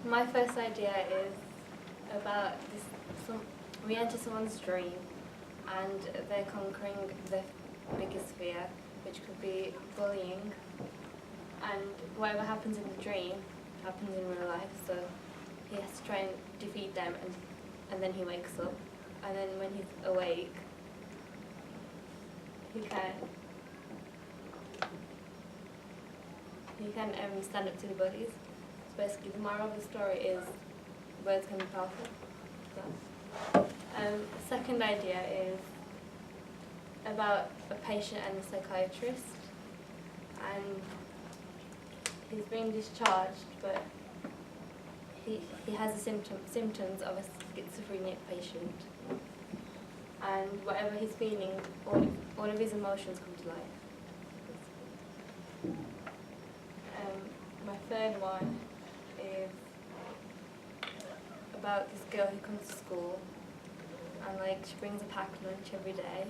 My first idea is about this. We enter someone's dream, and they're conquering the biggest fear, which could be bullying. And whatever happens in the dream happens in real life. So he has to try and defeat them, and then he wakes up, and then when he's awake, he can stand up to the bullies. So basically, the moral of the story is words can be powerful. So, second idea is about a patient and a psychiatrist, and he's being discharged, but he has the symptoms of a schizophrenic patient, and whatever he's feeling, all of his emotions come to life. My third one is about this girl who comes to school, and she brings a packed lunch every day,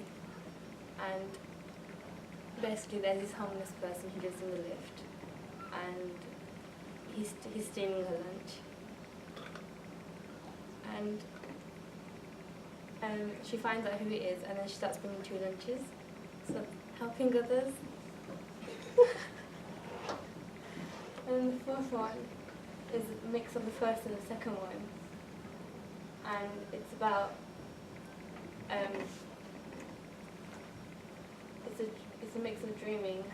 and basically there's this homeless person who lives in the lift, and he's stealing her lunch, and she finds out who he is, and then she starts bringing 2 lunches, so helping others. And the fourth one is a mix of the first and the second one, and it's about it's a mix of dreaming,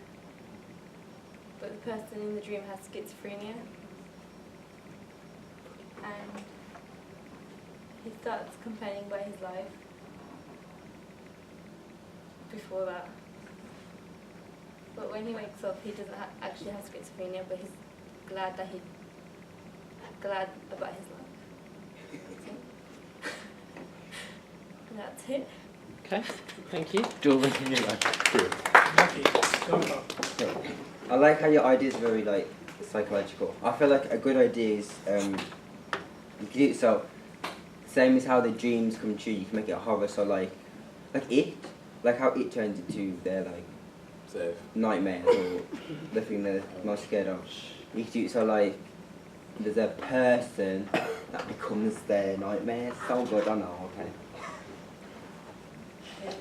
but the person in the dream has schizophrenia, and he starts complaining about his life before that. But when he wakes up, he doesn't actually have schizophrenia, but he's glad about his life. And that's it. Okay, thank you. Jordan, you I like how your idea is very psychological. I feel like a good idea is you can do it so same as how the dreams come true. You can make it a horror. So like it, like how it turns into their nightmares or the thing they're most scared of. You can do it so there's a person that becomes their nightmare. So good, I know. Okay.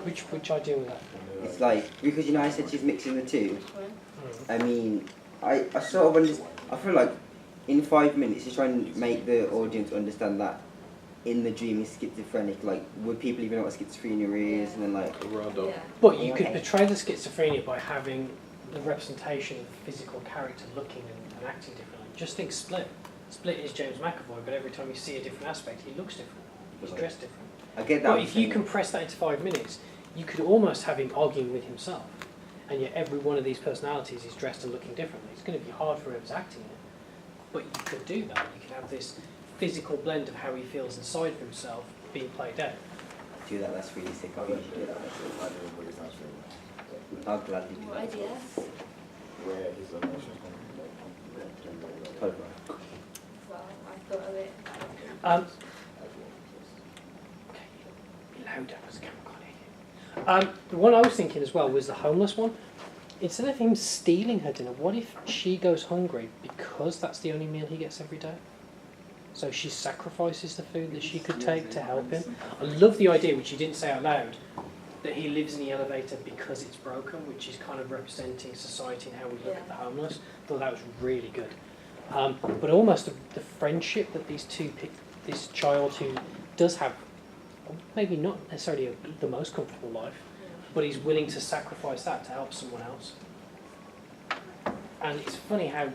Which idea was that? It's because I said she's mixing the two. I mean, I sort of understand. I feel like in 5 minutes she's trying to make the audience understand that in the dream is schizophrenic. Would people even know what schizophrenia is? And then But you could portray the schizophrenia by having the representation of the physical character looking and acting differently. Just think Split. Split is James McAvoy, but every time you see a different aspect, he looks different. He's dressed different. I get that. But if you compress that into 5 minutes, you could almost have him arguing with himself, and yet every one of these personalities is dressed and looking differently. It's going to be hard for whoever's acting it, but you could do that. You could have this physical blend of how he feels inside of himself being played out. Do that, that's really sick. I'll gladly do that. I'll gladly do that. What ideas? Where his emotions Well, I thought of it. Okay, louder because the camera can't hear you. The one I was thinking as well was the homeless one. Instead of him stealing her dinner, what if she goes hungry because that's the only meal he gets every day? So she sacrifices the food that she could take to help him. I love the idea, which he didn't say out loud, that he lives in the elevator because it's broken, which is kind of representing society and how we look at the homeless. I thought that was really good. But almost the friendship that this child who does have, maybe not necessarily the most comfortable life, but he's willing to sacrifice that to help someone else. And it's funny how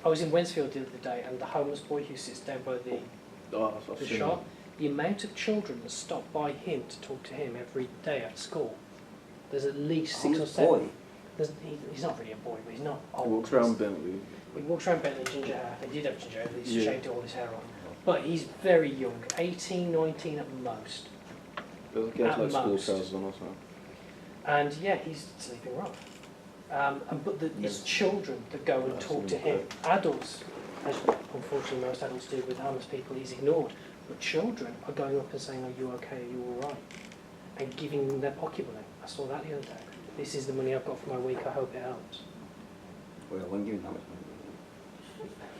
I was in Wensfield the other day, and the homeless boy who sits down by the shop, the amount of children that stop by him to talk to him every day at school, there's at least 6 or 7. He's not really a boy, but he's not old. He walks around Bentley. He walks around Bentley, ginger hair. He did have ginger hair, but he's shaved all his hair off. But he's very young, 18, 19 at most. There's school trousers on or something. And yeah, he's sleeping rough. But it's children that go and talk to him. Adults, as unfortunately most adults do with homeless people, he's ignored. But children are going up and saying, "Are you okay? Are you all right?" And giving them their pocket money. I saw that the other day. This is the money I've got for my week. I hope it helps. Well, I won't give him that much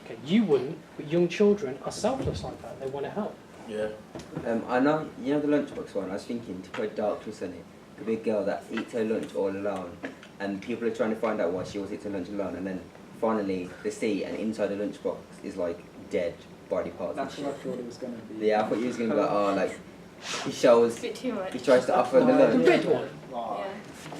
Okay, you wouldn't, but young children are selfless like that. They want to help. Yeah. I know, you know the lunchbox one. I was thinking to put a dark twist on it. Could be a girl that eats her lunch all alone, and people are trying to find out why she always eats her lunch alone, and then finally they see, and inside the lunchbox is like dead body parts. That's and what I shit. thought it was going to be. Yeah, I thought you was gonna be like, oh, like he It's shows, a bit too much. he tries to offer the The lunch. red one. Oh.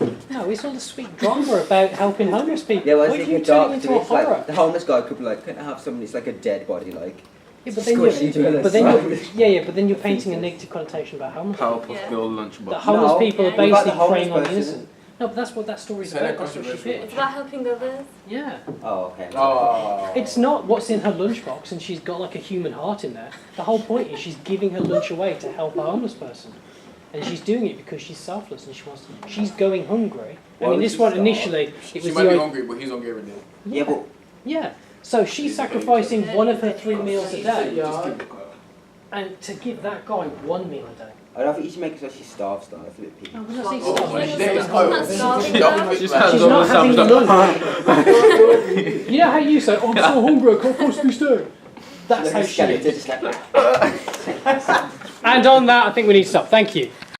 Yeah. No, it's all the sweet drama about helping homeless people. Yeah, well, Why it's do you like a turn it dark into twist. a horror? Like the homeless guy could be like, couldn't I have someone? It's like a dead body, like. Yeah, but then Squishy you're, to but then us. you're, but then you're painting a negative connotation about homeless people. Powerpuff Yeah. Girl The lunchbox. homeless No, people are what about basically the homeless preying on the person? innocent. No, but that's what that story's So they're about. That's what she controversial. did. It's about helping others. Yeah. Oh, okay. Oh. It's not what's in her lunchbox and she's got like a human heart in there. The whole point is she's giving her lunch away to help a homeless person. And she's doing it because she's selfless and she wants to, she's going hungry. Why I mean, would this she one starve? initially, it She was might be the hungry, but he's hungry every day. Yeah, but yeah. So she's sacrificing one of her 3 meals a day and to give that guy 1 meal a day. I don't think you should make it so she starves though. That's a bit peak. No, but that's Oh, easy. my She's days. not starving though. She's She's not having lunch. You know how you say, oh, I'm so hungry, I can't possibly stay. That's Like how a she skeleton, is. just like- And on that, I think we need to stop. Thank you.